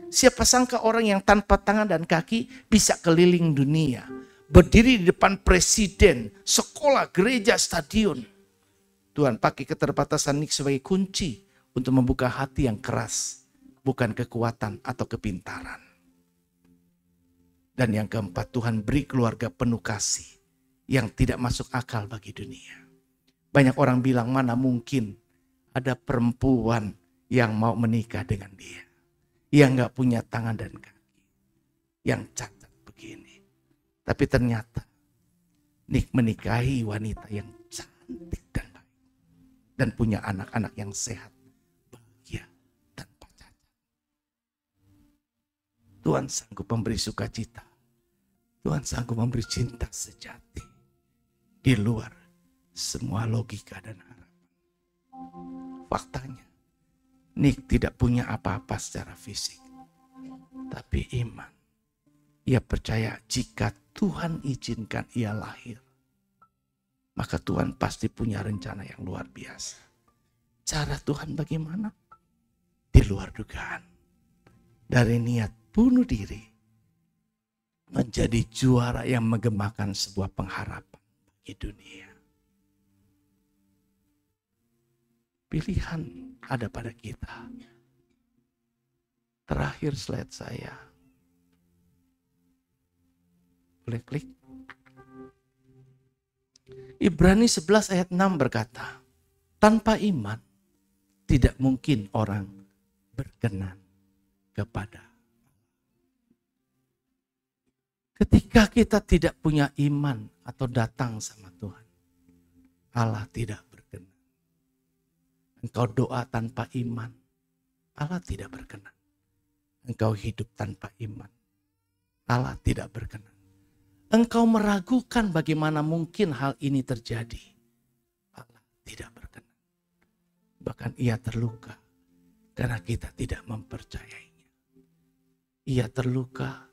[SPEAKER 1] Siapa sangka orang yang tanpa tangan dan kaki bisa keliling dunia. Berdiri di depan presiden, sekolah, gereja, stadion. Tuhan pakai keterbatasan Nick sebagai kunci untuk membuka hati yang keras. Bukan kekuatan atau kepintaran. Dan yang keempat, Tuhan beri keluarga penuh kasih yang tidak masuk akal bagi dunia. Banyak orang bilang, mana mungkin ada perempuan yang mau menikah dengan dia. Yang gak punya tangan dan kaki. Yang cacat begini. Tapi ternyata Nick menikahi wanita yang cantik dan baik. Dan punya anak-anak yang sehat, bahagia, tanpa cacat. Tuhan sanggup memberi sukacita. Tuhan sanggup memberi cinta sejati. Di luar semua logika dan harapan. Faktanya, Nick tidak punya apa-apa secara fisik. Tapi iman. Ia percaya jika Tuhan izinkan ia lahir. Maka Tuhan pasti punya rencana yang luar biasa. Cara Tuhan bagaimana? Di luar dugaan. Dari niat bunuh diri. Menjadi juara yang menggemakan sebuah pengharapan bagi dunia. Pilihan ada pada kita. Terakhir slide saya. Boleh klik. Ibrani 11 ayat 6 berkata, tanpa iman tidak mungkin orang berkenan kepada. Ketika kita tidak punya iman atau datang sama Tuhan, Allah tidak berkenan. Engkau doa tanpa iman, Allah tidak berkenan. Engkau hidup tanpa iman, Allah tidak berkenan. Engkau meragukan bagaimana mungkin hal ini terjadi, Allah tidak berkenan. Bahkan ia terluka karena kita tidak mempercayainya. Ia terluka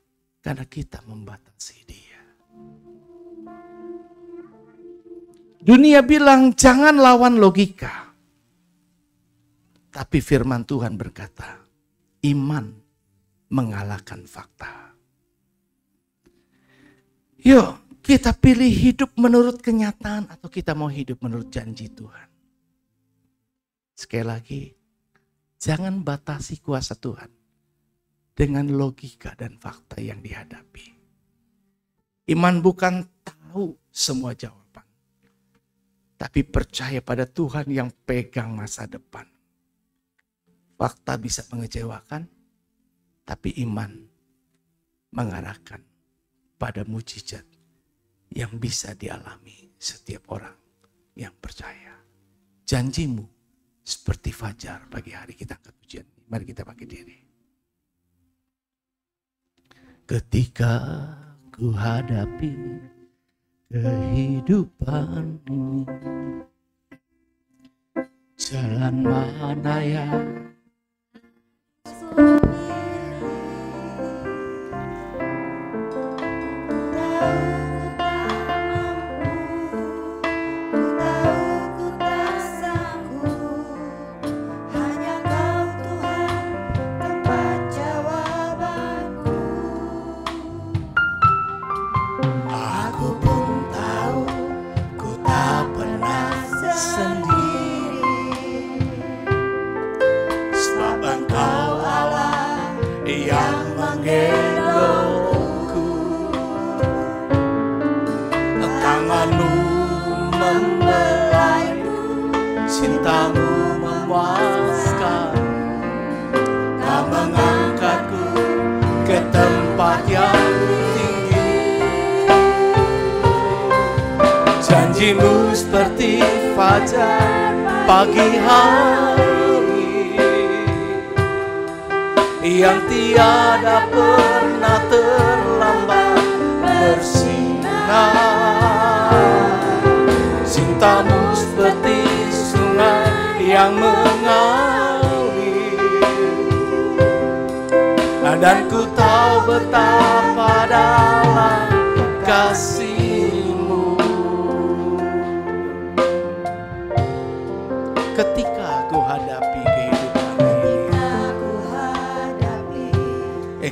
[SPEAKER 1] karena kita membatasi dia. Dunia bilang jangan lawan logika. Tapi firman Tuhan berkata, iman mengalahkan fakta. Yuk kita pilih hidup menurut kenyataan atau kita mau hidup menurut janji Tuhan. Sekali lagi, jangan batasi kuasa Tuhan dengan logika dan fakta yang dihadapi. Iman bukan tahu semua jawaban. Tapi percaya pada Tuhan yang pegang masa depan. Fakta bisa mengecewakan. Tapi iman mengarahkan pada mujizat yang bisa dialami setiap orang yang percaya. Janjimu seperti fajar pagi hari. Kita angkat pujian. Mari kita pakai diri. Ketika ku hadapi kehidupan ini, jalan mana yang Janjimu seperti fajar pagi hari yang tiada pernah terlambat bersinar. Cintamu seperti sungai yang mengalir, dan ku tahu betapa dalam kasih-Mu. Ketika ku hadapi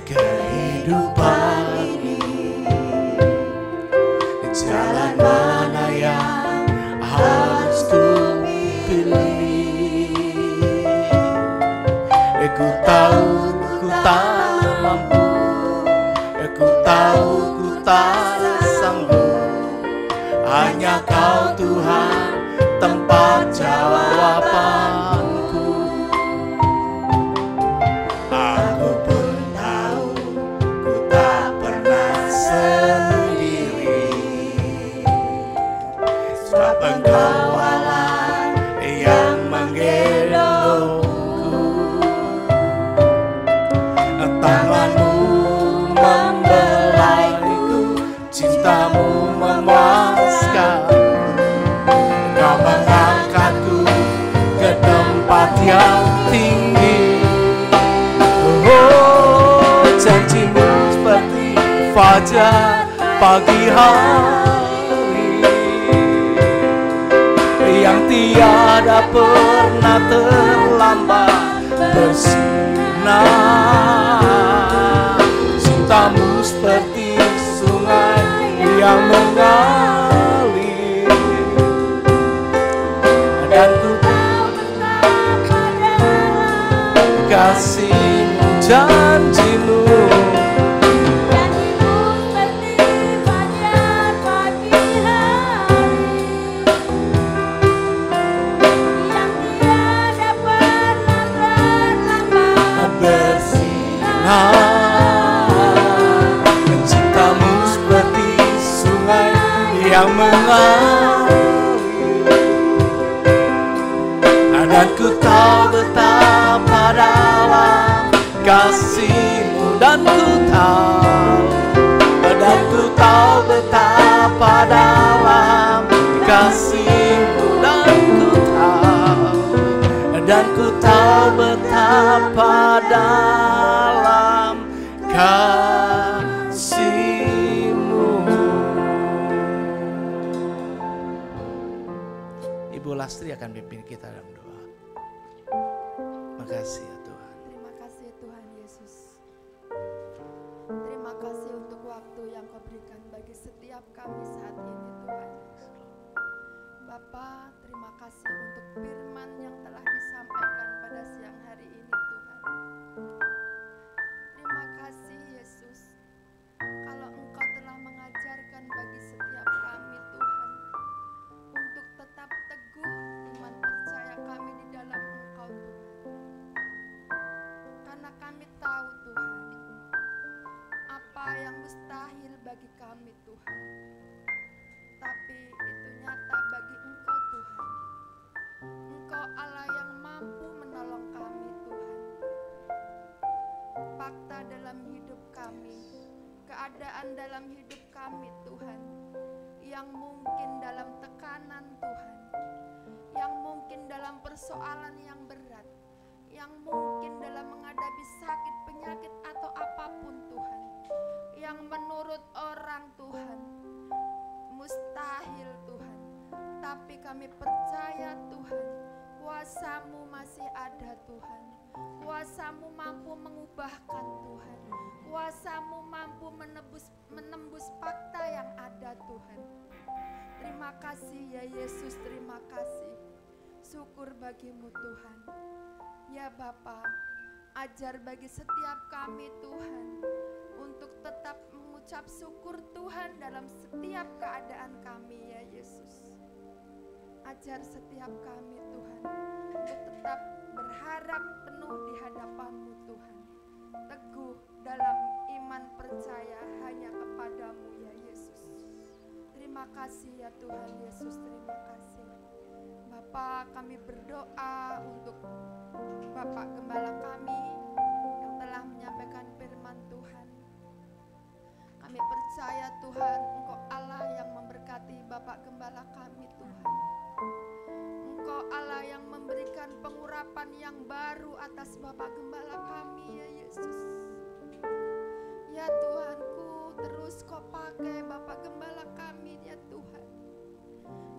[SPEAKER 1] kehidupan ini, jalan mana yang harus ku pilih? Ku tahu ku tak mampu, ku tahu ku tak sanggup. Hanya Kau Tuhan tempat jawabanku. Aku pun tahu ku tak pernah sendiri, sebab Engkau Allah yang menggendongku. Tangan-Mu membelaiku, cinta-Mu memuaskan. Kau mengangkatku ke tempat yang tinggi. Oh, janji-Mu seperti fajar pagi hari yang tiada pernah terlambat bersinar. Cinta-Mu seperti sungai yang mengalir, dan ku tahu betapa dalam kasih-Mu. Janji-Mu
[SPEAKER 2] seperti fajar pagi hari yang tiada pernah terlambat
[SPEAKER 1] bersinar. Cinta-Mu seperti sungai yang mengalir, dan ku tahu betapa dalam kasih-Mu. Dan ku tahu betapa dalam kasih-Mu. Dan ku tahu betapa dalam kasih-Mu. Ibu Lastri akan pimpin kita dalam doa. Makasih ya Tuhan.
[SPEAKER 2] Terima kasih Tuhan Yesus. Terima kasih untuk waktu yang Kau berikan bagi setiap kami saat ini Tuhan. Bapa, terima kasih untuk firman yang telah disampaikan pada siang hari ini Tuhan. Terima kasih Yesus, kalau Engkau telah mengajarkan bagi setiap kami Tuhan, untuk tetap teguh iman percaya kami di dalam Engkau Tuhan. Karena kami tahu Tuhan, apa yang mustahil bagi kami Tuhan, tapi itu nyata bagi Engkau Tuhan. Engkau Allah yang mampu menolong kami Tuhan. Fakta dalam hidup kami, keadaan dalam hidup kami Tuhan, yang mungkin dalam tekanan Tuhan, yang mungkin dalam persoalan yang berat, yang mungkin dalam menghadapi sakit, penyakit atau apapun Tuhan, yang menurut orang Tuhan mustahil Tuhan, tapi kami percaya Tuhan, kuasa-Mu masih ada Tuhan. Kuasa-Mu mampu mengubahkan Tuhan. Kuasa-Mu mampu menembus fakta yang ada Tuhan. Terima kasih ya Yesus, terima kasih. Syukur bagi-Mu Tuhan. Ya Bapa, ajar bagi setiap kami Tuhan, untuk tetap mengucap syukur Tuhan dalam setiap keadaan kami ya Yesus. Ajar setiap kami Tuhan, untuk tetap berharap penuh di hadapan-Mu Tuhan. Teguh dalam iman percaya hanya kepada-Mu ya Yesus. Terima Terima kasih ya Tuhan Yesus, terima kasih. Bapa, kami berdoa untuk Bapak Gembala kami yang telah menyampaikan firman Tuhan. Kami percaya Tuhan, Engkau Allah yang memberkati Bapak Gembala kami Tuhan. Engkau Allah yang memberikan pengurapan yang baru atas Bapak Gembala kami ya Yesus. Ya Tuhanku, terus Kau pakai Bapak Gembala kami ya Tuhan.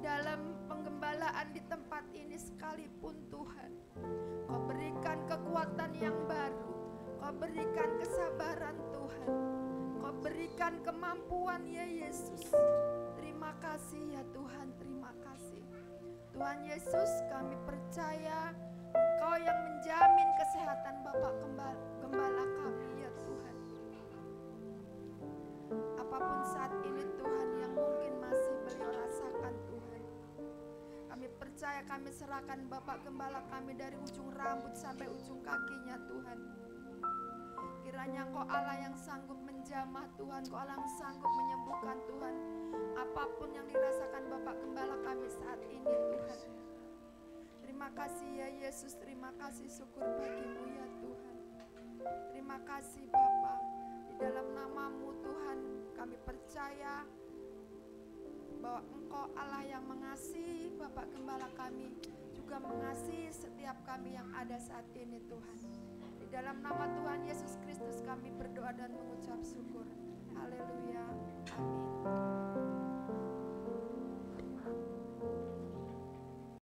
[SPEAKER 2] Dalam penggembalaan di tempat ini sekalipun Tuhan, Kau berikan kekuatan yang baru, Kau berikan kesabaran Tuhan, Kau berikan kemampuan ya Yesus. Terima kasih ya Tuhan, terima kasih. Tuhan Yesus, kami percaya Engkau yang menjamin kesehatan Bapak Gembala kami ya Tuhan. Apapun saat ini Tuhan yang mungkin masih beliau rasakan Tuhan, kami percaya, kami serahkan Bapak Gembala kami dari ujung rambut sampai ujung kakinya Tuhan. Kiranya Engkau Allah yang sanggup menjamah Tuhan, Engkau Allah yang sanggup menyembuhkan Tuhan. Apapun yang dirasakan Bapak Gembala kami saat ini Tuhan. Terima kasih ya Yesus, terima kasih, syukur bagimu ya Tuhan. Terima kasih Bapa, di dalam nama-Mu Tuhan kami percaya bahwa Engkau Allah yang mengasihi Bapak Gembala kami, juga mengasihi setiap kami yang ada saat ini Tuhan. Di dalam nama Tuhan Yesus Kristus kami berdoa dan mengucap syukur. Haleluya, amin.